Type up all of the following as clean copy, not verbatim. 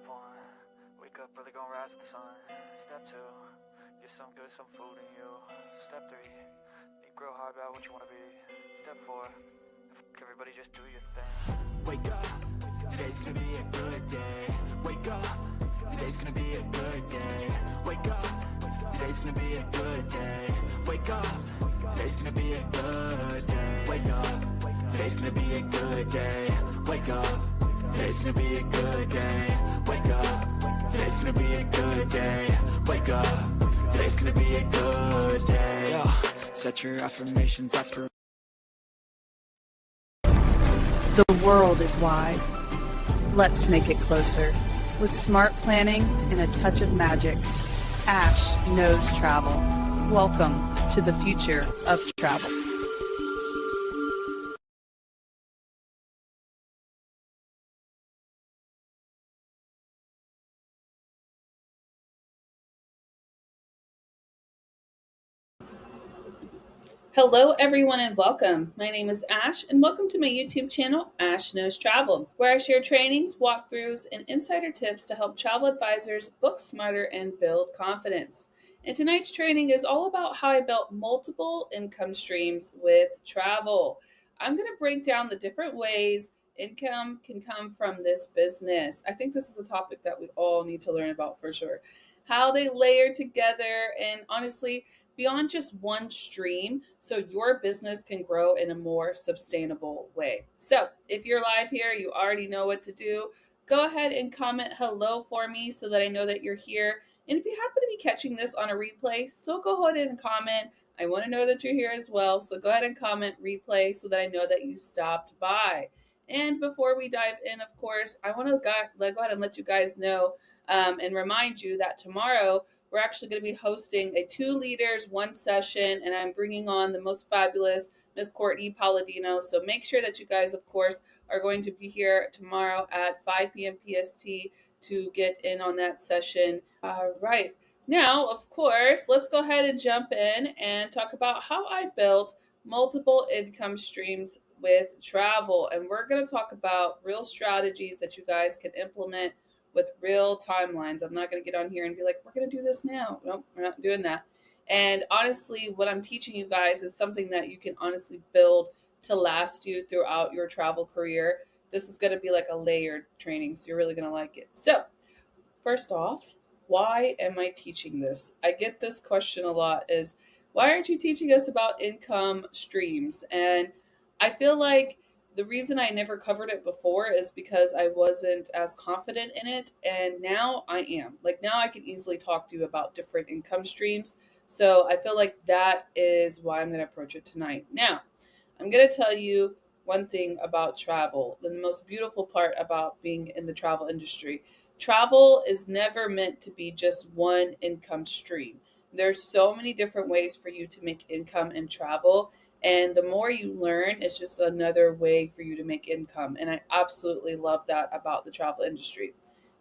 Step one, wake up early, gonna rise with the sun. Step two, get some good, some food in you. Step three, think real hard about what you wanna be. Step four, everybody just do your thing. Wake up, today's gonna be a good day. Wake up, today's gonna be a good day. Wake up, today's gonna be a good day. Wake up, today's gonna be a good day. Wake up, today's gonna be a good day. Wake up, today's gonna be a good day. Wake up, today's gonna be a good day. Wake up, today's gonna be a good day. Yo, set your affirmations, aspirations. The world is wide. Let's make it closer. With smart planning and a touch of magic, Ash knows travel. Welcome to the future of travel. Hello, everyone, and welcome. My name is Ash, and welcome to my YouTube channel, Ash Knows Travel, where I share trainings, walkthroughs, and insider tips to help travel advisors book smarter and build confidence. And tonight's training is all about how I built multiple income streams with travel. I'm going to break down the different ways income can come from this business. I think this is a topic that we all need to learn about for sure. How they layer together, and honestly, beyond just one stream, so your business can grow in a more sustainable way. So if you're live here, you already know what to do. Go ahead and comment hello for me so that I know that you're here. And if you happen to be catching this on a replay, still go ahead and comment. I want to know that you're here as well. So go ahead and comment replay so that I know that you stopped by. And before we dive in, of course, I want to go ahead and let you guys know and remind you that tomorrow we're actually going to be hosting a 2 leaders, 1 session, and I'm bringing on the most fabulous Miss Courtney Palladino. So make sure that you guys, of course, are going to be here tomorrow at 5 p.m. PST to get in on that session. All right. Now, of course, let's go ahead and jump in and talk about how I built multiple income streams with travel. And we're going to talk about real strategies that you guys can implement with real timelines. I'm not going to get on here and be like, we're going to do this now. Nope, we're not doing that. And honestly, what I'm teaching you guys is something that you can honestly build to last you throughout your travel career. This is going to be like a layered training, so you're really going to like it. So first off, why am I teaching this? I get this question a lot is, why aren't you teaching us about income streams? And I feel like the reason I never covered it before is because I wasn't as confident in it. And now I am. Like now I can easily talk to you about different income streams. So I feel like that is why I'm going to approach it tonight. Now, I'm going to tell you one thing about travel, the most beautiful part about being in the travel industry. Travel is never meant to be just one income stream. There's so many different ways for you to make income in travel. And the more you learn, it's just another way for you to make income. And I absolutely love that about the travel industry.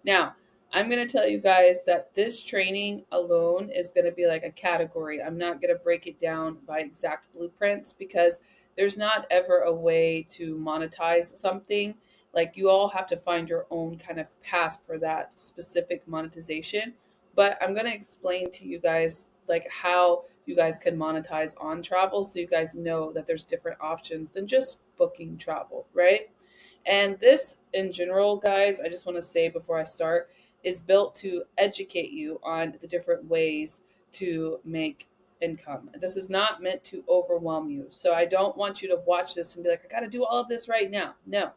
Now, I'm going to tell you guys that this training alone is going to be like a category. I'm not going to break it down by exact blueprints because there's not ever a way to monetize something. Like you all have to find your own kind of path for that specific monetization. But I'm going to explain to you guys like how you guys can monetize on travel so you guys know that there's different options than just booking travel, right? And this in general, guys, I just want to say before I start, is built to educate you on the different ways to make income. This is not meant to overwhelm you. So I don't want you to watch this and be like, I got to do all of this right now. No,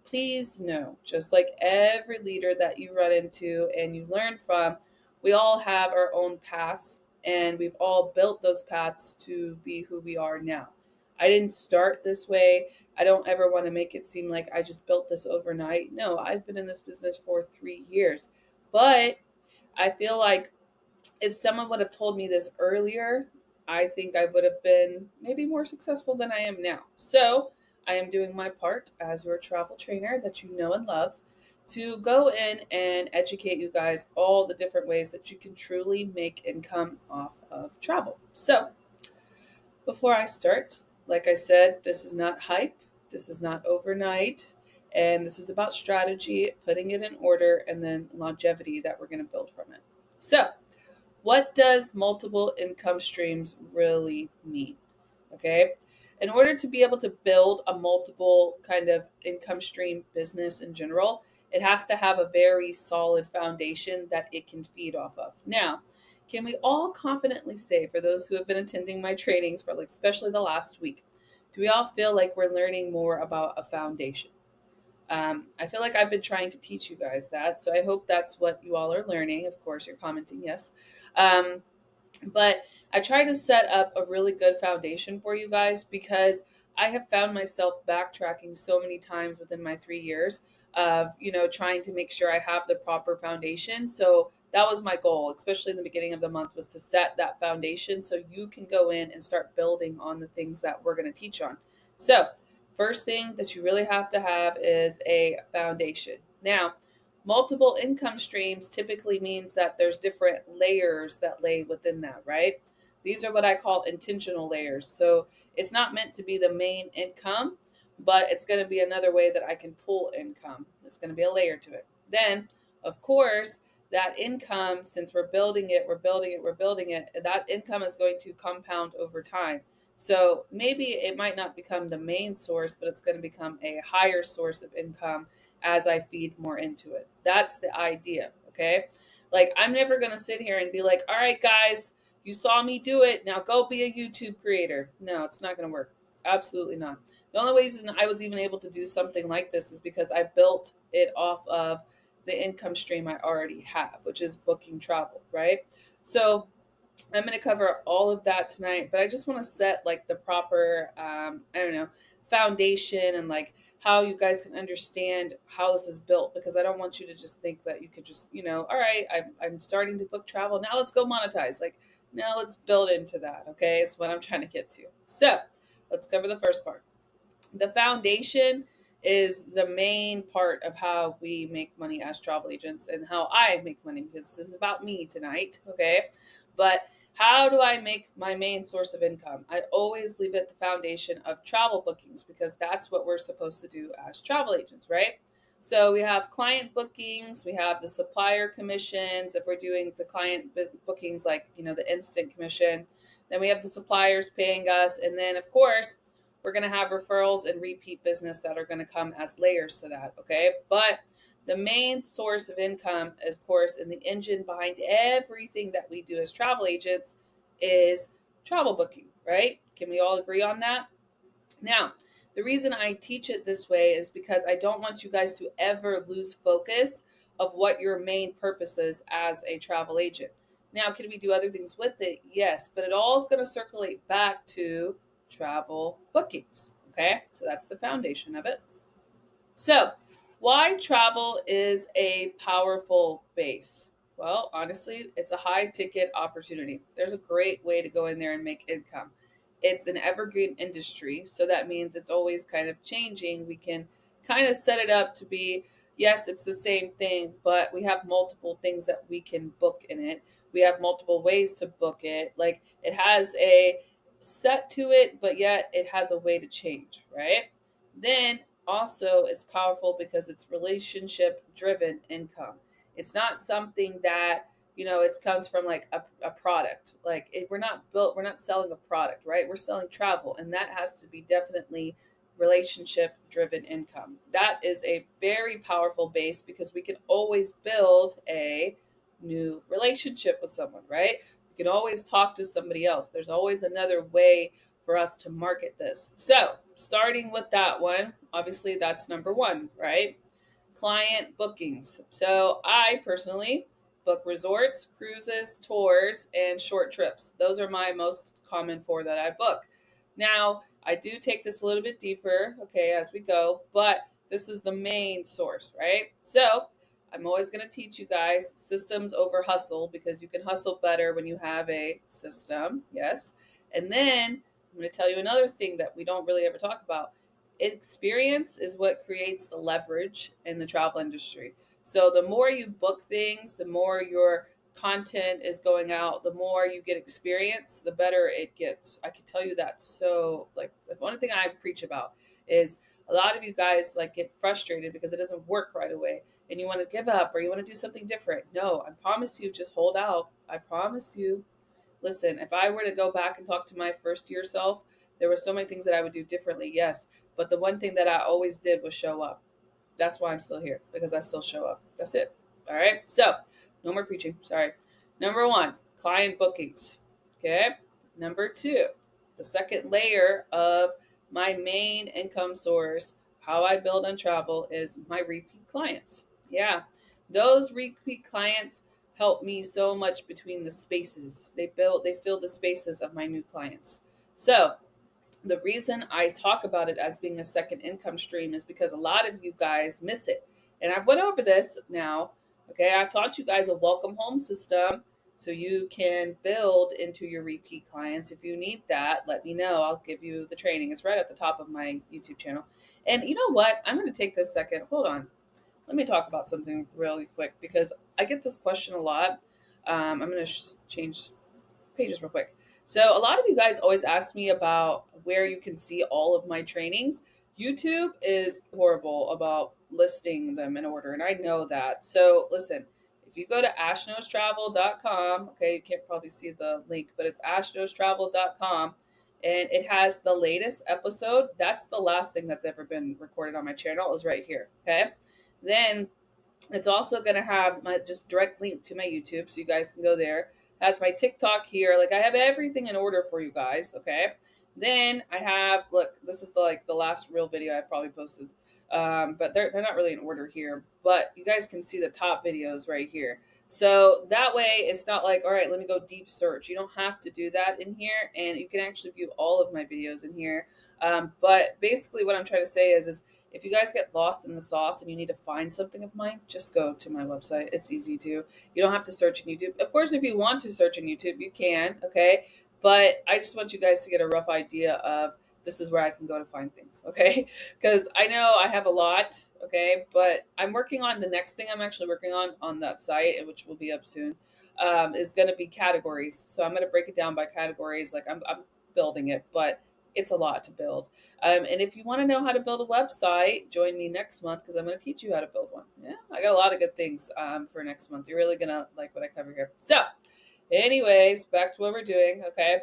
please no. Just like every leader that you run into and you learn from, we all have our own paths and we've all built those paths to be who we are now. I didn't start this way. I don't ever want to make it seem like I just built this overnight. No, I've been in this business for 3 years. But I feel like if someone would have told me this earlier, I think I would have been maybe more successful than I am now. So I am doing my part as your travel trainer that you know and love to go in and educate you guys all the different ways that you can truly make income off of travel. So before I start, like I said, this is not hype. This is not overnight. And this is about strategy, putting it in order, and then longevity that we're going to build from it. So, what does multiple income streams really mean? Okay. In order to be able to build a multiple kind of income stream business in general, it has to have a very solid foundation that it can feed off of. Now, can we all confidently say, for those who have been attending my trainings for like especially the last week, do we all feel like we're learning more about a foundation? I feel like I've been trying to teach you guys that, so I hope that's what you all are learning. Of course, you're commenting yes. Um, but I try to set up a really good foundation for you guys because I have found myself backtracking so many times within my 3 years of, trying to make sure I have the proper foundation. So that was my goal, especially in the beginning of the month, was to set that foundation so you can go in and start building on the things that we're going to teach on. So, first thing that you really have to have is a foundation. Now, multiple income streams typically means that there's different layers that lay within that, right? These are what I call intentional layers. So it's not meant to be the main income, but it's going to be another way that I can pull income. It's going to be a layer to it. Then, of course, that income, since we're building it, that income is going to compound over time. So maybe it might not become the main source, but it's going to become a higher source of income as I feed more into it. That's the idea, okay? Like, I'm never going to sit here and be like, all right, guys, you saw me do it. Now go be a YouTube creator. No, it's not going to work. Absolutely not. The only reason I was even able to do something like this is because I built it off of the income stream I already have, which is booking travel, right? So I'm going to cover all of that tonight, but I just want to set like the proper, foundation and like how you guys can understand how this is built, because I don't want you to just think that you could just, all right, I'm starting to book travel. Now let's go monetize. Like, now let's build into that. Okay. It's what I'm trying to get to. So let's cover the first part. The foundation is the main part of how we make money as travel agents and how I make money, because this is about me tonight. Okay. But how do I make my main source of income? I always leave it the foundation of travel bookings, because that's what we're supposed to do as travel agents, right? So we have client bookings, we have the supplier commissions if we're doing the client bookings, like, the instant commission. Then we have the suppliers paying us. And then, of course, we're going to have referrals and repeat business that are going to come as layers to that, okay? But the main source of income, of course, and the engine behind everything that we do as travel agents is travel booking, right? Can we all agree on that? Now, the reason I teach it this way is because I don't want you guys to ever lose focus of what your main purpose is as a travel agent. Now, can we do other things with it? Yes, but it all is going to circulate back to travel bookings. Okay, so that's the foundation of it. So, why travel is a powerful base? Well, honestly, it's a high ticket opportunity. There's a great way to go in there and make income. It's an evergreen industry, so that means it's always kind of changing. We can kind of set it up to be, yes, it's the same thing, but we have multiple things that we can book in it. We have multiple ways to book it. Like, it has a set to it, but yet it has a way to change, right? Then also, it's powerful because it's relationship driven income. It's not something that, it comes from like a product. Like, we're not selling a product, right? We're selling travel, and that has to be definitely relationship driven income. That is a very powerful base, because we can always build a new relationship with someone, right? We can always talk to somebody else. There's always another way for us to market this. So, starting with that one, obviously that's number one, right? Client bookings. So, I personally book resorts, cruises, tours, and short trips. Those are my most common four that I book. Now, I do take this a little bit deeper, okay, as we go, but this is the main source, right? So, I'm always going to teach you guys systems over hustle, because you can hustle better when you have a system, yes. And then I'm going to tell you another thing that we don't really ever talk about. Experience is what creates the leverage in the travel industry. So the more you book things, the more your content is going out, the more you get experience, the better it gets. I can tell you that. So, like, the one thing I preach about is A lot of you guys like get frustrated because it doesn't work right away and you want to give up or you want to do something different. No, I promise you, just hold out. I promise you. Listen, if I were to go back and talk to my first year self, there were so many things that I would do differently, yes. But the one thing that I always did was show up. That's why I'm still here, because I still show up. That's it. All right. So, no more preaching. Sorry. Number one, client bookings. Okay. Number two, the second layer of my main income source, how I build on travel, is my repeat clients. Yeah. Those repeat clients help me so much between the spaces. They fill the spaces of my new clients. So, the reason I talk about it as being a second income stream is because a lot of you guys miss it. And I've went over this now. Okay, I've taught you guys a welcome home system so you can build into your repeat clients. If you need that, let me know. I'll give you the training. It's right at the top of my YouTube channel. And you know what? I'm going to take this second. Hold on. Let me talk about something really quick because I get this question a lot. I'm going to change pages real quick. So a lot of you guys always ask me about where you can see all of my trainings. YouTube is horrible about listing them in order, and I know that. So listen, if you go to ashknowstravel.com, okay, you can't probably see the link, but it's ashknowstravel.com, and it has the latest episode. That's the last thing that's ever been recorded on my channel is right here, okay? Then it's also going to have my just direct link to my YouTube, so you guys can go there. Has my TikTok here. Like I have everything in order for you guys. Okay. Then I have look. This is the last real video I probably posted, but they're not really in order here. But you guys can see the top videos right here. So that way, it's not like all right, let me go deep search. You don't have to do that in here, and you can actually view all of my videos in here. But basically, what I'm trying to say is if you guys get lost in the sauce and you need to find something of mine, just go to my website. It's easy to. You don't have to search in YouTube. Of course, if you want to search in YouTube, you can, okay? But I just want you guys to get a rough idea of this is where I can go to find things, okay? Because I know I have a lot, okay? But I'm working on the next thing I'm actually working on that site, which will be up soon, is going to be categories. So I'm going to break it down by categories. Like I'm building it, but it's a lot to build. And if you want to know how to build a website, join me next month because I'm going to teach you how to build one. Yeah, I got a lot of good things for next month. You're really going to like what I cover here. So, anyways, back to what we're doing. Okay.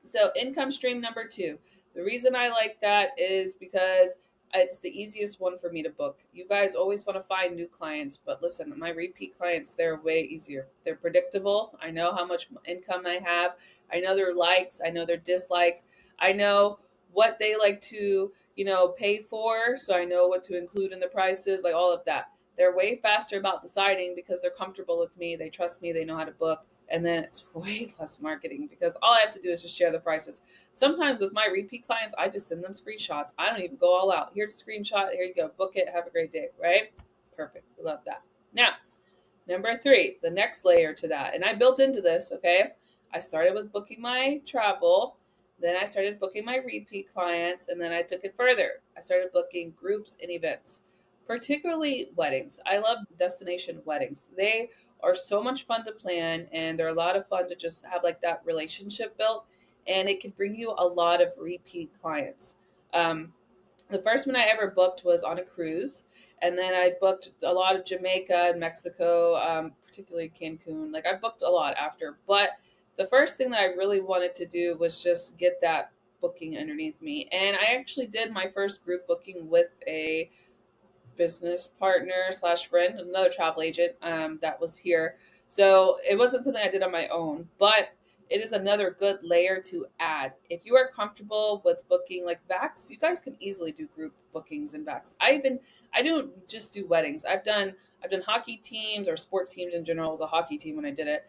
So, income stream number two. The reason I like that is because it's the easiest one for me to book. You guys always want to find new clients, but listen, my repeat clients, they're way easier. They're predictable. I know how much income I have. I know their likes. I know their dislikes. I know what they like to, pay for. So I know what to include in the prices, like all of that. They're way faster about deciding because they're comfortable with me. They trust me. They know how to book. And then it's way less marketing because all I have to do is just share the prices. Sometimes with my repeat clients, I just send them screenshots. I don't even go all out. Here's a screenshot. Here you go. Book it. Have a great day. Right? Perfect. We love that. Now, number three, the next layer to that. And I built into this, okay? I started with booking my travel. Then I started booking my repeat clients. And then I took it further. I started booking groups and events, particularly weddings. I love destination weddings. They are so much fun to plan and they're a lot of fun to just have like that relationship built. And it can bring you a lot of repeat clients. The first one I ever booked was on a cruise. And then I booked a lot of Jamaica and Mexico, particularly Cancun. Like I booked a lot after. But the first thing that I really wanted to do was just get that booking underneath me. And I actually did my first group booking with a business partner slash friend, another travel agent that was here. So it wasn't something I did on my own, but it is another good layer to add. If you are comfortable with booking like Vax, you guys can easily do group bookings in Vax. I don't just do weddings. I've done hockey teams or sports teams in general. It was a hockey team when I did it.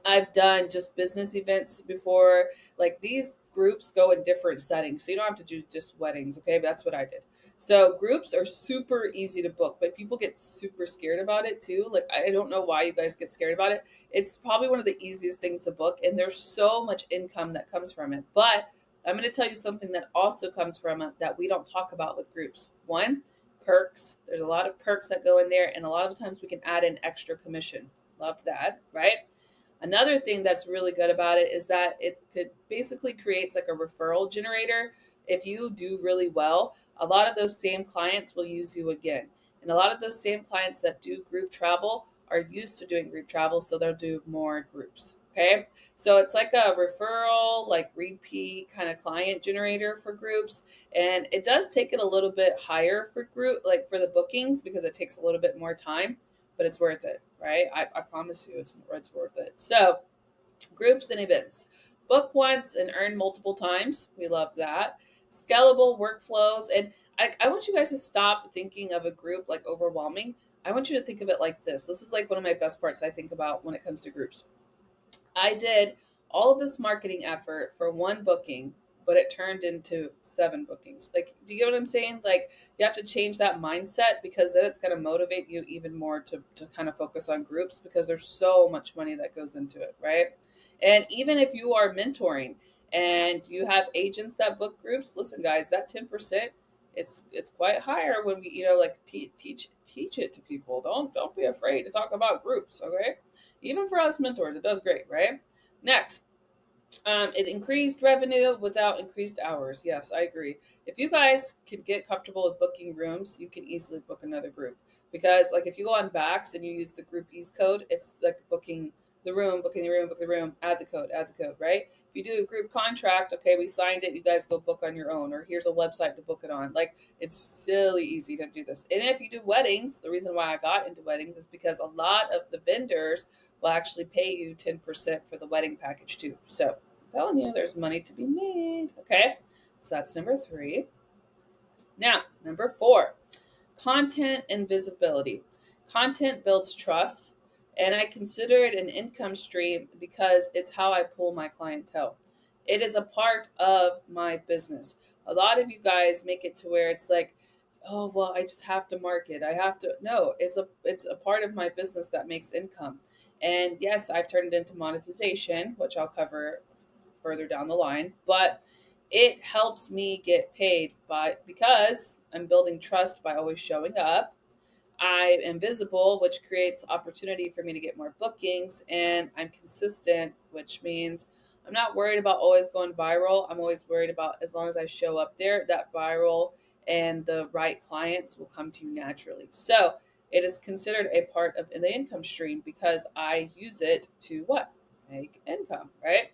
I've done just business events before. Like these groups go in different settings, so you don't have to do just weddings. Okay, but that's what I did. So groups are super easy to book, but people get super scared about it too. Like I don't know why you guys get scared about it. It's probably one of the easiest things to book, and there's so much income that comes from it. But I'm going to tell you something that also comes from it that we don't talk about with groups. One, perks. There's a lot of perks that go in there, and a lot of times we can add an extra commission. Love that, right? Another thing that's really good about it is that it could basically creates like a referral generator. if you do really well, a lot of those same clients will use you again. And a lot of those same clients that do group travel are used to doing group travel, so they'll do more groups. Okay. So it's like a referral, like repeat kind of client generator for groups. And it does take it a little bit higher for group, like for the bookings, because it takes a little bit more time, but it's worth it, right? I promise you it's worth it. So groups and events. Book once and earn multiple times. We love that. Scalable workflows. And I want you guys to stop thinking of a group like overwhelming. I want you to think of it like this. This is like one of my best parts I think about when it comes to groups. I did all of this marketing effort for one booking, but it turned into 7 bookings. Like, do you get what I'm saying? Like, you have to change that mindset, because then it's going to motivate you even more to kind of focus on groups, because there's so much money that goes into it, right? And even if you are mentoring and you have agents that book groups, listen, guys, that 10%, it's quite higher when we, like teach it to people. Don't be afraid to talk about groups, okay? Even for us mentors, it does great, right? Next, it increased revenue without increased hours. Yes, I agree. If you guys can get comfortable with booking rooms, you can easily book another group. Because, like, if you go on Bax and you use the group ease code, it's like booking the room, booking the room, book the room, add the code, right? If you do a group contract, okay, we signed it, you guys go book on your own, or here's a website to book it on. Like, it's silly easy to do this. And if you do weddings, the reason why I got into weddings is because a lot of the vendors will actually pay you 10% for the wedding package too. So I'm telling you, there's money to be made. Okay. So that's number 3. Now, number 4, content and visibility. Content builds trust, and I consider it an income stream because it's how I pull my clientele. It is a part of my business. A lot of you guys make it to where it's like, oh, well, I just have to market. I have to. No, it's a part of my business that makes income. And yes, I've turned it into monetization, which I'll cover further down the line, but it helps me get paid because I'm building trust by always showing up. I am visible, which creates opportunity for me to get more bookings, and I'm consistent, which means I'm not worried about always going viral. I'm always worried about, as long as I show up there, that viral and the right clients will come to you naturally. So it is considered a part of the income stream because I use it to what? Make income, right?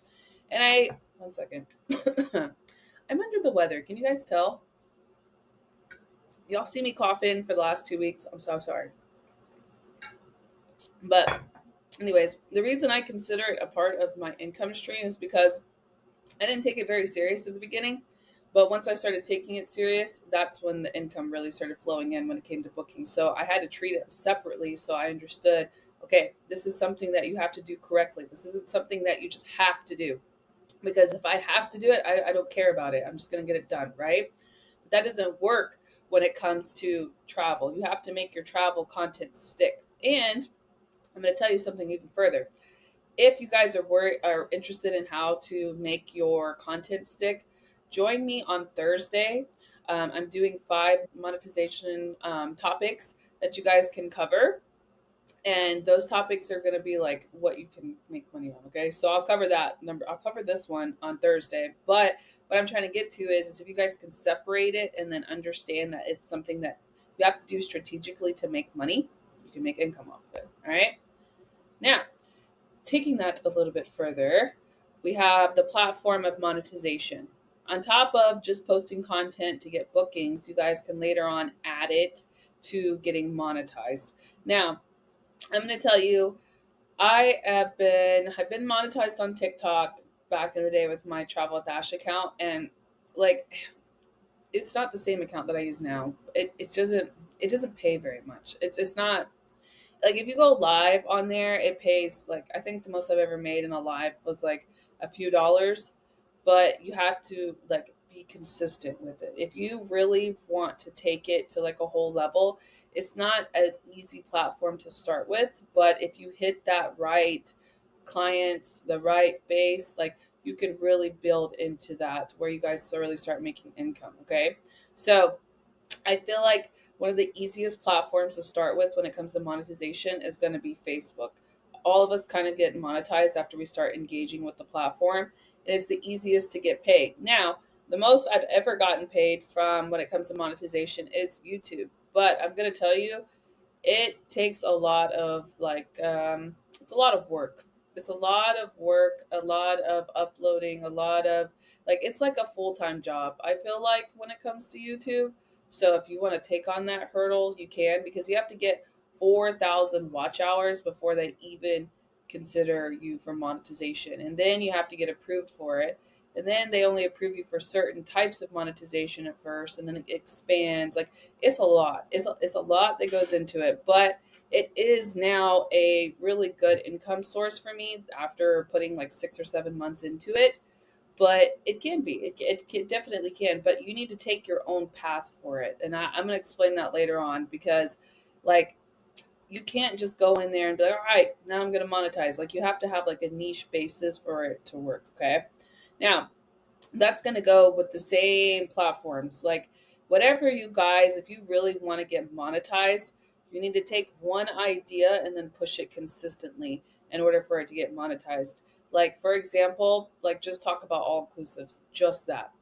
And one second. I'm under the weather. Can you guys tell? Y'all see me coughing for the last 2 weeks. I'm so sorry. But anyways, the reason I consider it a part of my income stream is because I didn't take it very serious at the beginning. But once I started taking it serious, that's when the income really started flowing in when it came to booking. So I had to treat it separately so I understood, okay, this is something that you have to do correctly. This isn't something that you just have to do. Because if I have to do it, I don't care about it. I'm just going to get it done, right? But that doesn't work when it comes to travel. You have to make your travel content stick. And I'm going to tell you something even further. If you guys are interested in how to make your content stick, join me on Thursday. I'm doing 5 monetization topics that you guys can cover. And those topics are going to be like what you can make money on. Okay. So I'll cover I'll cover this one on Thursday. But what I'm trying to get to is if you guys can separate it and then understand that it's something that you have to do strategically to make money, you can make income off of it. All right. Now, taking that a little bit further, we have the platform of monetization. On top of just posting content to get bookings, you guys can later on add it to getting monetized. Now, I'm going to tell you, I've been monetized on TikTok back in the day with my Travel with Ash account, and like, it's not the same account that I use now. It doesn't pay very much. It's not like, if you go live on there, it pays, like, I think the most I've ever made in a live was like a few dollars, but you have to like be consistent with it. If you really want to take it to like a whole level, it's not an easy platform to start with, but if you hit that right clients, the right base, like, you can really build into that where you guys really start making income. Okay. So I feel like one of the easiest platforms to start with when it comes to monetization is going to be Facebook. All of us kind of get monetized after we start engaging with the platform. And it's the easiest to get paid. Now, The most I've ever gotten paid from when it comes to monetization is YouTube. But I'm going to tell you, it takes a lot of it's a lot of work. It's a lot of work, a lot of uploading, a lot of it's like a full-time job, I feel like, when it comes to YouTube. So if you want to take on that hurdle, you can, because you have to get 4,000 watch hours before they even consider you for monetization, and then you have to get approved for it, and then they only approve you for certain types of monetization at first, and then it expands. It's a lot. It's a lot that goes into it, but it is now a really good income source for me after putting like 6 or 7 months into it. But it can be, definitely can, but you need to take your own path for it. And I'm going to explain that later on, because like you can't just go in there and be like, all right, now I'm going to monetize. Like you have to have like a niche basis for it to work. Okay. Now, that's going to go with the same platforms. Like whatever you guys, if you really want to get monetized, you need to take one idea and then push it consistently in order for it to get monetized. Like for example, like just talk about all inclusives, just that.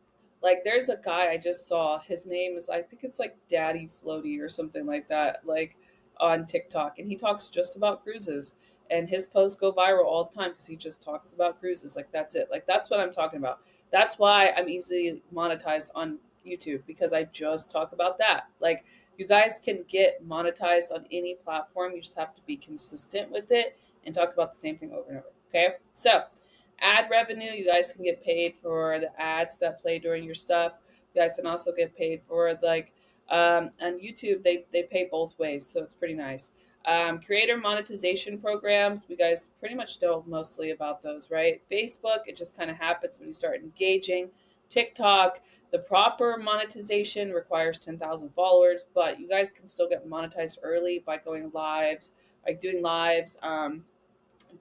Like there's a guy I just saw, his name is, I think it's like Daddy Floaty or something like that, like on TikTok, and he talks just about cruises, and his posts go viral all the time because he just talks about cruises. Like that's it. Like that's what I'm talking about. That's why I'm easily monetized on YouTube, because I just talk about that. Like you guys can get monetized on any platform. You just have to be consistent with it and talk about the same thing over and over. Okay. So ad revenue, you guys can get paid for the ads that play during your stuff. You guys can also get paid for on YouTube, they pay both ways. So it's pretty nice. Creator monetization programs, we guys pretty much know mostly about those, right? Facebook, it just kind of happens when you start engaging. TikTok, the proper monetization requires 10,000 followers, but you guys can still get monetized early by going lives, like doing lives,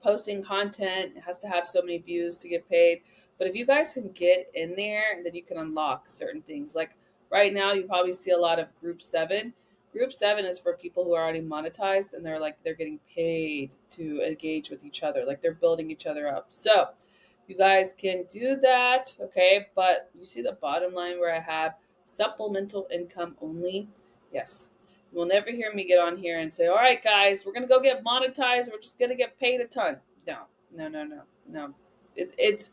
posting content. It has to have so many views to get paid. But if you guys can get in there, then you can unlock certain things. Like right now, you probably see a lot of Group 7. Group 7 is for people who are already monetized, and they're getting paid to engage with each other. Like they're building each other up. So you guys can do that, okay? But you see the bottom line where I have supplemental income only? Yes. You will never hear me get on here and say, all right, guys, we're going to go get monetized. We're just going to get paid a ton. No, no, no, no, no. It's,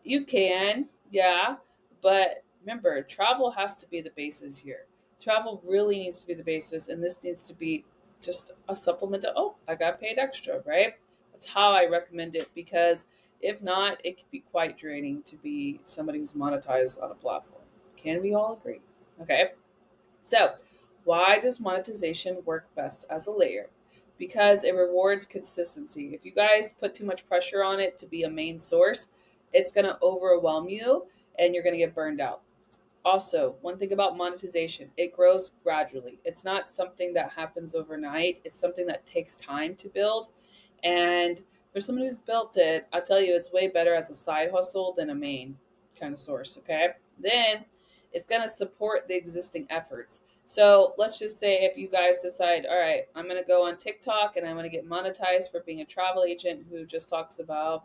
you can, yeah. But remember, travel has to be the basis here. Travel really needs to be the basis. And this needs to be just a supplement to, oh, I got paid extra, right? That's how I recommend it, because if not, it can be quite draining to be somebody who's monetized on a platform. Can we all agree? Okay. So, why does monetization work best as a layer? Because it rewards consistency. If you guys put too much pressure on it to be a main source, it's going to overwhelm you and you're going to get burned out. Also, one thing about monetization, it grows gradually. It's not something that happens overnight, it's something that takes time to build. And for someone who's built it, I'll tell you, it's way better as a side hustle than a main kind of source, okay? Then it's going to support the existing efforts. So let's just say if you guys decide, all right, I'm going to go on TikTok and I'm going to get monetized for being a travel agent who just talks about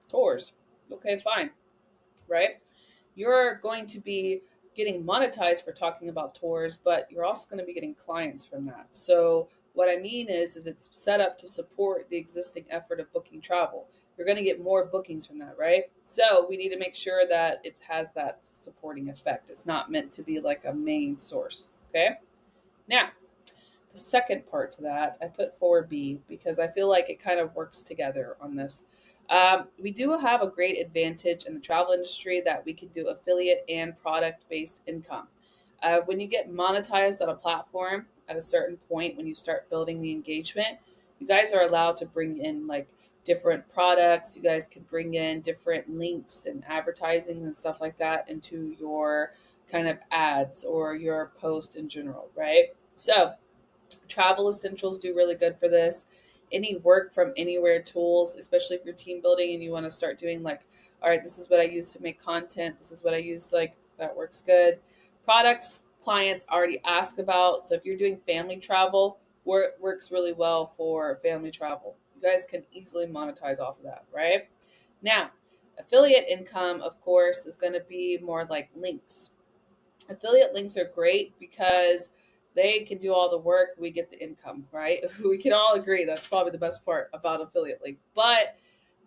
tours. Okay, fine, right? You're going to be getting monetized for talking about tours, but you're also going to be getting clients from that. So what I mean is it's set up to support the existing effort of booking travel. You're going to get more bookings from that, right? So we need to make sure that it has that supporting effect. It's not meant to be like a main source, okay? Now, the second part to that, I put 4B because I feel like it kind of works together on this. We do have a great advantage in the travel industry that we can do affiliate and product based income. When you get monetized on a platform at a certain point, when you start building the engagement, you guys are allowed to bring in like different products. You guys can bring in different links and advertising and stuff like that into your kind of ads or your post in general, right? So, travel essentials do really good for this. Any work from anywhere tools, especially if you're team building and you want to start doing like, all right, this is what I use to make content. This is what I use, like that works good. Products clients already ask about. So if you're doing family travel, works really well for family travel. You guys can easily monetize off of that, right? Now, Affiliate income, of course, is going to be more like links. Affiliate links are great because they can do all the work, we get the income, right? We can all agree that's probably the best part about affiliate link. But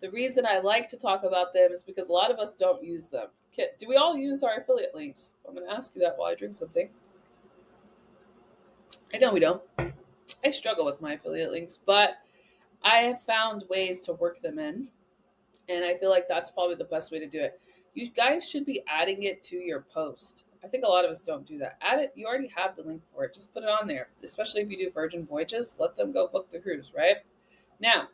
the reason I like to talk about them is because a lot of us don't use them. Do we all use our affiliate links? I'm going to ask you that while I drink something. I know we don't. I struggle with my affiliate links, but I have found ways to work them in, and I feel like that's probably the best way to do it. You guys should be adding it to your post. I think a lot of us don't do that. Add it. You already have the link for it. Just put it on there. Especially if you do Virgin Voyages, let them go book the cruise, right? Now,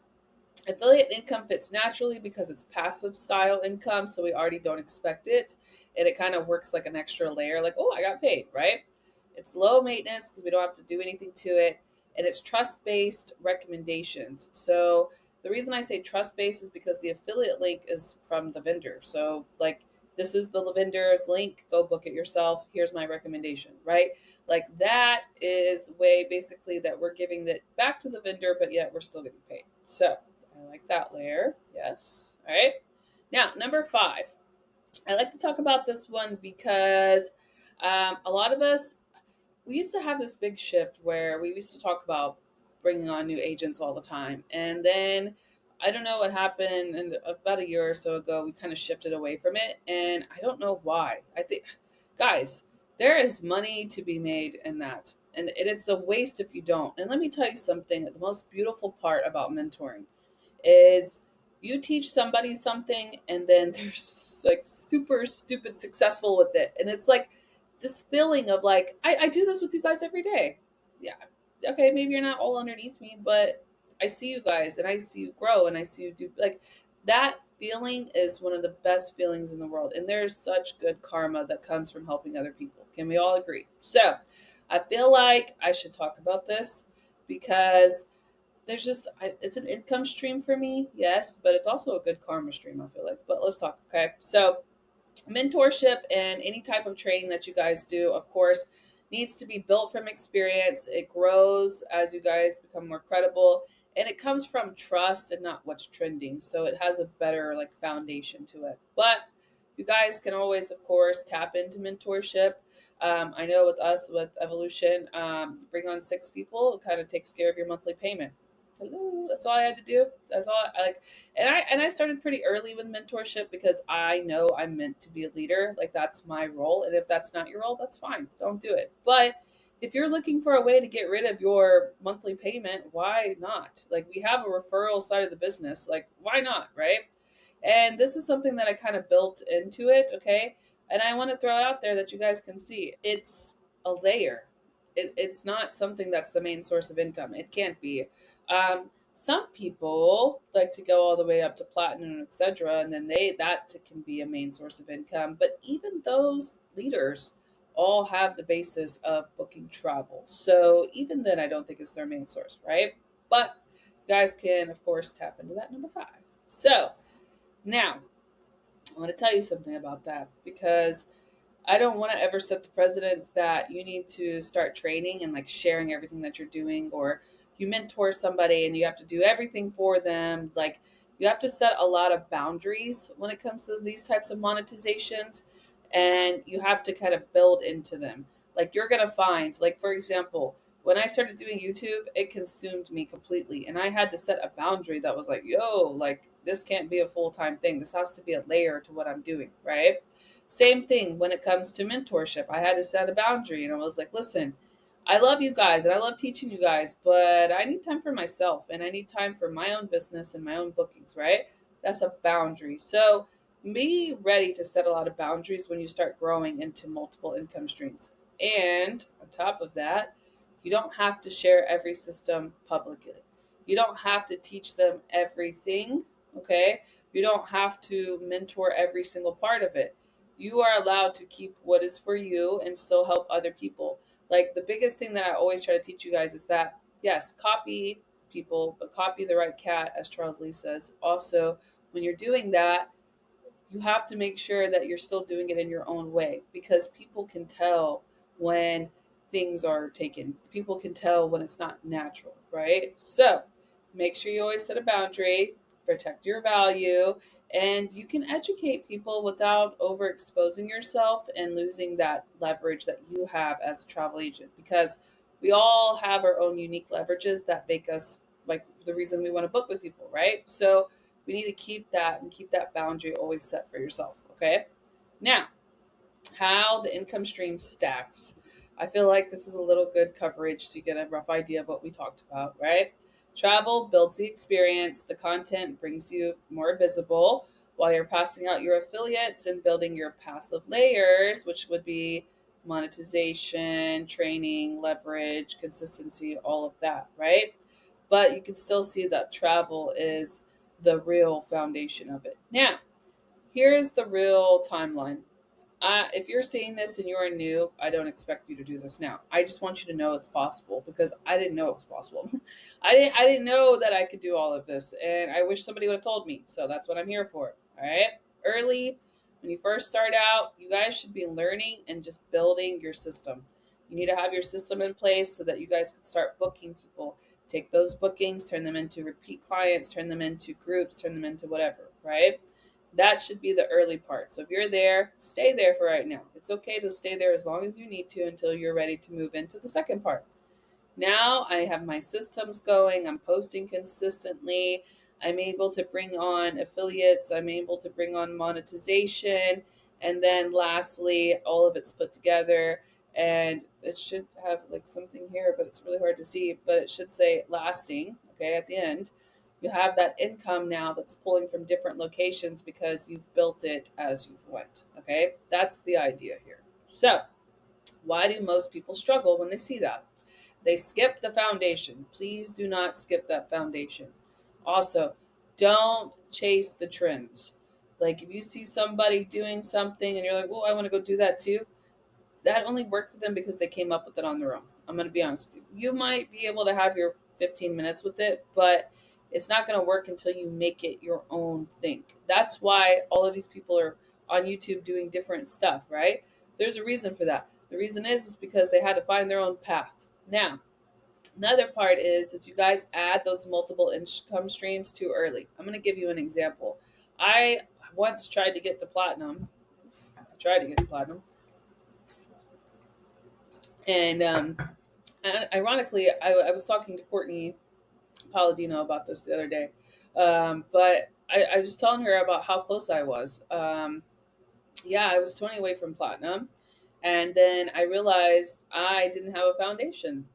affiliate income fits naturally because it's passive style income, so we already don't expect it. And it kind of works like an extra layer, like, oh, I got paid, right? It's low maintenance because we don't have to do anything to it. And it's trust based recommendations. So the reason I say trust based is because the affiliate link is from the vendor. So, like, this is the vendor's link, go book it yourself. Here's my recommendation, right? Like, that is way basically that we're giving it back to the vendor, but yet we're still getting paid. So, I like that layer. Yes. All right. Now, number 5. I like to talk about this one because a lot of us, we used to have this big shift where we used to talk about bringing on new agents all the time. And then I don't know what happened. And about a year or so ago, we kind of shifted away from it. And I don't know why. I think, guys, there is money to be made in that. And it's a waste if you don't. And let me tell you something, the most beautiful part about mentoring is you teach somebody something and then they're like super stupid successful with it. And it's like this feeling of like, I do this with you guys every day. Yeah. Okay, maybe you're not all underneath me, but I see you guys and I see you grow and I see you do like that feeling is one of the best feelings in the world. And there's such good karma that comes from helping other people. Can we all agree? So I feel like I should talk about this because there's just it's an income stream for me, yes, but it's also a good karma stream, I feel like. But let's talk. Okay, so mentorship and any type of training that you guys do, of course, needs to be built from experience. It grows as you guys become more credible, and it comes from trust and not what's trending, so it has a better like foundation to it. But you guys can always, of course, tap into mentorship. I know with us with Evolution, bring on 6 people, it kind of takes care of your monthly payment. Hello, that's all I had to do. That's all I like. And I started pretty early with mentorship because I know I'm meant to be a leader. Like, that's my role. And if that's not your role, that's fine. Don't do it. But if you're looking for a way to get rid of your monthly payment, why not? Like, we have a referral side of the business. Like, why not, right? And this is something that I kind of built into it, okay? And I want to throw it out there that you guys can see. It's a layer. It's not something that's the main source of income. It can't be. Some people like to go all the way up to platinum, etc., and then that can be a main source of income. But even those leaders all have the basis of booking travel. So even then, I don't think it's their main source, right? But you guys can, of course, tap into that number 5. So now I want to tell you something about that because I don't want to ever set the precedence that you need to start training and like sharing everything that you're doing, or you mentor somebody and you have to do everything for them. Like, you have to set a lot of boundaries when it comes to these types of monetizations, and you have to kind of build into them. Like, you're going to find, like, for example, when I started doing YouTube, it consumed me completely. And I had to set a boundary that was like, yo, like, this can't be a full-time thing. This has to be a layer to what I'm doing, right? Same thing when it comes to mentorship. I had to set a boundary and I was like, listen, I love you guys and I love teaching you guys, but I need time for myself and I need time for my own business and my own bookings, right? That's a boundary. So be ready to set a lot of boundaries when you start growing into multiple income streams. And on top of that, you don't have to share every system publicly. You don't have to teach them everything, okay? You don't have to mentor every single part of it. You are allowed to keep what is for you and still help other people. Like, the biggest thing that I always try to teach you guys is that, yes, copy people, but copy the right cat, as Charles Lee says. Also, when you're doing that, you have to make sure that you're still doing it in your own way, because people can tell when things are taken. People can tell when it's not natural, right? So make sure you always set a boundary, protect your value, And you can educate people without overexposing yourself and losing that leverage that you have as a travel agent, because we all have our own unique leverages that make us like the reason we want to book with people, right? So we need to keep that and keep that boundary always set for yourself. Okay. Now, how the income stream stacks. I feel like this is a little good coverage to get a rough idea of what we talked about, right? Travel builds the experience, the content brings you more visible while you're passing out your affiliates and building your passive layers, which would be monetization, training, leverage, consistency, all of that, right? But you can still see that travel is the real foundation of it. Now, here's the real timeline. If you're seeing this and you are new, I don't expect you to do this now. I just want you to know it's possible, because I didn't know it was possible. I didn't know that I could do all of this, and I wish somebody would have told me. So that's what I'm here for. All right. Early, when you first start out, you guys should be learning and just building your system. You need to have your system in place so that you guys can start booking people. Take those bookings, turn them into repeat clients, turn them into groups, turn them into whatever, right? That should be the early part. So if you're there, stay there for right now. It's okay to stay there as long as you need to until you're ready to move into the second part. Now I have my systems going. I'm posting consistently. I'm able to bring on affiliates. I'm able to bring on monetization. And then lastly, all of it's put together. And it should have like something here, but it's really hard to see. But it should say lasting, okay, at the end. You have that income now that's pulling from different locations because you've built it as you've went. Okay, that's the idea here. So, why do most people struggle when they see that? They skip the foundation. Please do not skip that foundation. Also, don't chase the trends. Like if you see somebody doing something and you're like, "Oh, I want to go do that too." That only worked for them because they came up with it on their own. I'm going to be honest with you. You might be able to have your 15 minutes with it, but it's not going to work until you make it your own thing. That's why all of these people are on YouTube doing different stuff, right? There's a reason for that. The reason is because they had to find their own path. Now, another part is you guys add those multiple income streams too early. I'm going to give you an example. I once tried to get to platinum. And ironically, I was talking to Courtney Palladino about this the other day. But I was telling her about how close I was. Yeah, I was 20 away from platinum. And then I realized I didn't have a foundation.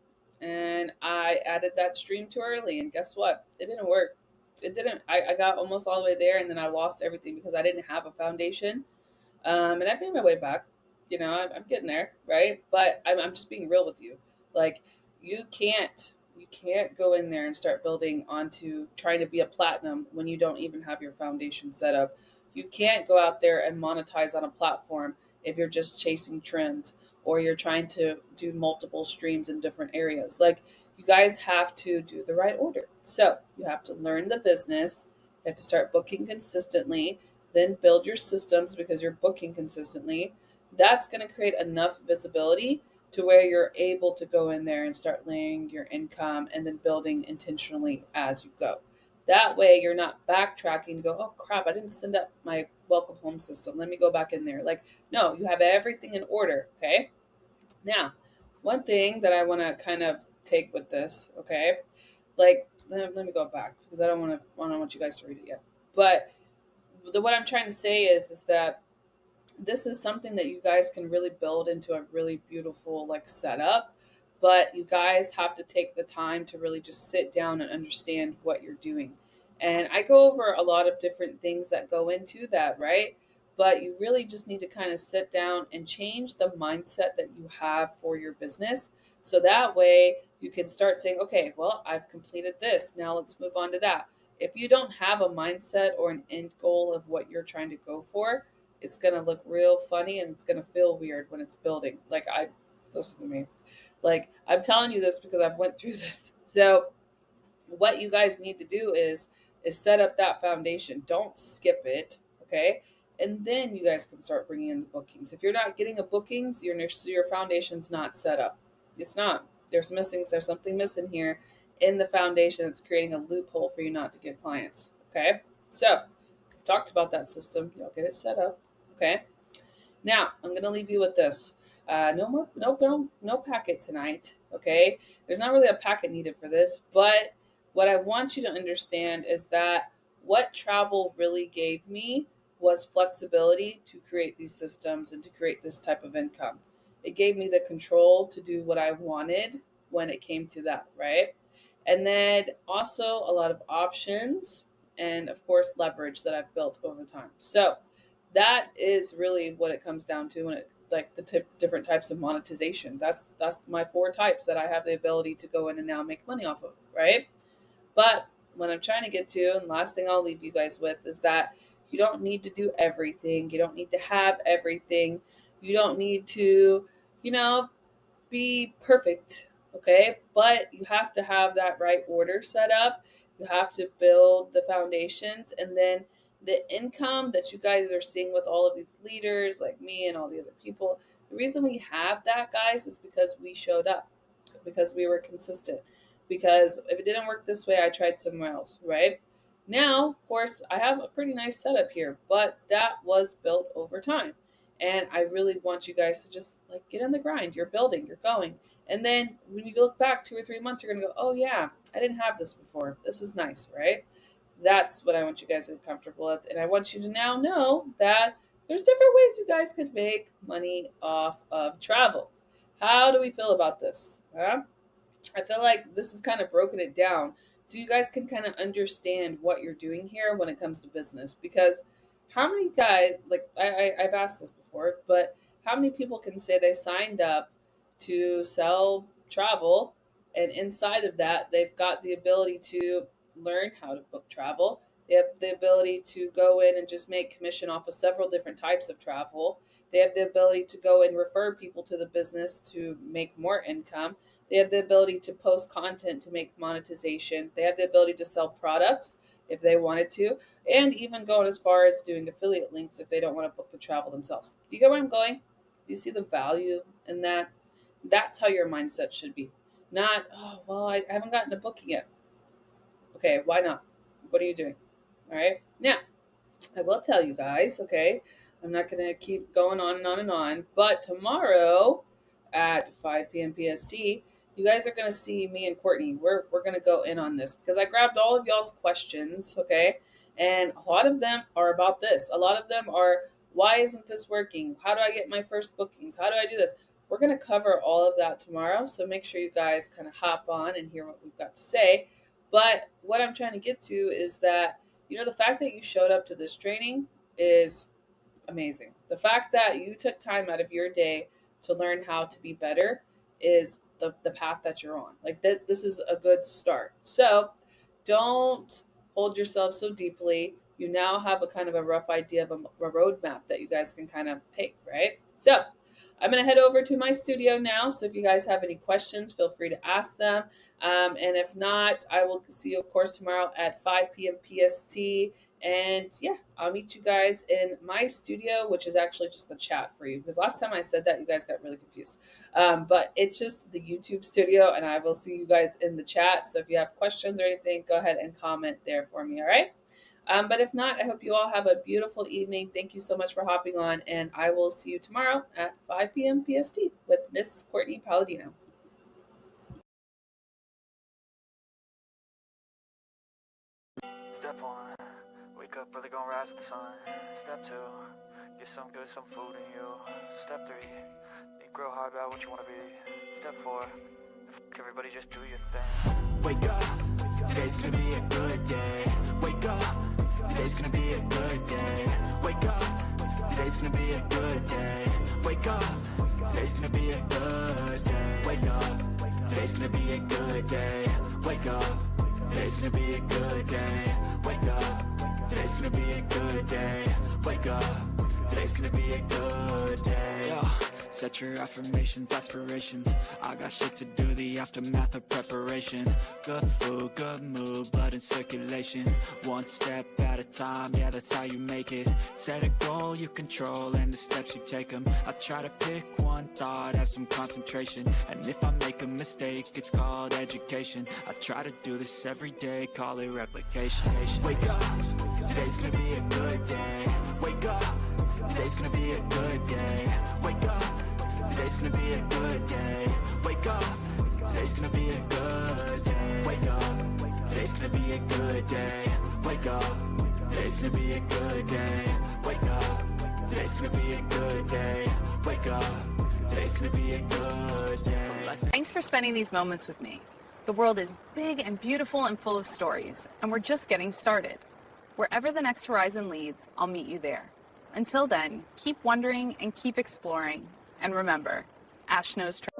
And I added that stream too early. And guess what? It didn't work. It didn't. I got almost all the way there, and then I lost everything because I didn't have a foundation. And I've made my way back. I'm getting there, right? But I'm just being real with you. Like, you can't go in there and start building onto trying to be a platinum when you don't even have your foundation set up. You can't go out there and monetize on a platform if you're just chasing trends or you're trying to do multiple streams in different areas. Like, you guys have to do the right order. So you have to learn the business. You have to start booking consistently, then build your systems because you're booking consistently. That's going to create enough visibility to where you're able to go in there and start laying your income and then building intentionally as you go. That way you're not backtracking to go, oh crap, I didn't send up my welcome home system. Let me go back in there. Like, no, you have everything in order. Okay. Now, one thing that I want to kind of take with this, okay, like let me go back because I don't want you guys to read it yet. But what I'm trying to say is that this is something that you guys can really build into a really beautiful like setup, but you guys have to take the time to really just sit down and understand what you're doing. And I go over a lot of different things that go into that, right? But you really just need to kind of sit down and change the mindset that you have for your business, so that way you can start saying, okay, well, I've completed this, now let's move on to that. If you don't have a mindset or an end goal of what you're trying to go for, it's going to look real funny and it's going to feel weird when it's building. Like, listen to me. Like, I'm telling you this because I've went through this. So what you guys need to do is set up that foundation. Don't skip it. Okay. And then you guys can start bringing in the bookings. If you're not getting a bookings, your foundation's not set up. It's not. There's something missing here in the foundation that's creating a loophole for you not to get clients. Okay. So talked about that system. Y'all get it set up. Okay. Now I'm gonna leave you with this. No packet tonight. Okay. There's not really a packet needed for this, but what I want you to understand is that what travel really gave me was flexibility to create these systems and to create this type of income. It gave me the control to do what I wanted when it came to that, right? And then also a lot of options and of course leverage that I've built over time. So that is really what it comes down to when it like the different types of monetization. That's my 4 types that I have the ability to go in and now make money off of, right? But what I'm trying to get to, and last thing I'll leave you guys with, is that you don't need to do everything. You don't need to have everything. You don't need to, be perfect, okay? But you have to have that right order set up. You have to build the foundations, and then the income that you guys are seeing with all of these leaders like me and all the other people, the reason we have that, guys, is because we showed up, because we were consistent, because if it didn't work this way, I tried somewhere else, right? Now, of course, I have a pretty nice setup here, but that was built over time. And I really want you guys to just like get in the grind. You're building, you're going. And then when you look back 2 or 3 months, you're going to go, oh, yeah, I didn't have this before. This is nice, right? That's what I want you guys to get comfortable with. And I want you to now know that there's different ways you guys could make money off of travel. How do we feel about this? Huh? I feel like this has kind of broken it down so you guys can kind of understand what you're doing here when it comes to business. Because how many guys, like I've asked this before, but how many people can say they signed up to sell travel, and inside of that, they've got the ability to learn how to book travel. They have the ability to go in and just make commission off of several different types of travel. They have the ability to go and refer people to the business to make more income. They have the ability to post content to make monetization. They have the ability to sell products if they wanted to, and even going as far as doing affiliate links if they don't want to book the travel themselves. Do you get where I'm going? Do you see the value in that? That's how your mindset should be. Not, oh, well, I haven't gotten a booking yet. Okay, why not? What are you doing? All right. Now, I will tell you guys, okay, I'm not going to keep going on and on and on, but tomorrow at 5 p.m. PST, you guys are going to see me and Courtney. We're going to go in on this because I grabbed all of y'all's questions, okay? And a lot of them are about this. A lot of them are, why isn't this working? How do I get my first bookings? How do I do this? We're going to cover all of that tomorrow, so make sure you guys kind of hop on and hear what we've got to say. But what I'm trying to get to is that, the fact that you showed up to this training is amazing. The fact that you took time out of your day to learn how to be better is the path that you're on. Like this is a good start. So don't hold yourself so deeply. You now have a kind of a rough idea of a roadmap that you guys can kind of take, right? So I'm going to head over to my studio now. So if you guys have any questions, feel free to ask them. And if not, I will see you, of course, tomorrow at 5 p.m. PST. And yeah, I'll meet you guys in my studio, which is actually just the chat for you. Because last time I said that, you guys got really confused. But it's just the YouTube studio, and I will see you guys in the chat. So if you have questions or anything, go ahead and comment there for me, all right? But if not, I hope you all have a beautiful evening. Thank you so much for hopping on, and I will see you tomorrow at 5 p.m. PST with Miss Courtney Palladino. Step 1, wake up early, gonna rise with the sun. Step 2, get some food in you. Step 3, you grow hard about what you want to be. Step 4, everybody just do your thing. Wake up, today's gonna be a good day. Wake up, today's gonna be a good day. Wake up, today's gonna be a good day. Wake up, today's gonna be a good day. Wake up, today's gonna be a good day. Wake up, today's gonna be a good day. Wake up, today's gonna be a good day. Wake up, today's gonna be a good day. Yo. Set your affirmations, aspirations. I got shit to do, the aftermath of preparation. Good food, good mood, blood in circulation. One step at a time, yeah, that's how you make it. Set a goal you control and the steps you take them. I try to pick one thought, have some concentration. And if I make a mistake, it's called education. I try to do this every day, call it replication. Wake up, today's gonna be a good day. Wake up, today's gonna be a good day. Wake up, today's gonna be a good day. Wake up, today's gonna be a good day. Wake up, today's gonna be a good day. Wake up, today's gonna be a good day. Wake up, today's gonna be a good day. Wake up, today's gonna be a good day. Thanks for spending these moments with me. The world is big and beautiful and full of stories, and we're just getting started. Wherever the next horizon leads, I'll meet you there. Until then, keep wondering and keep exploring. And remember, Ash knows travel.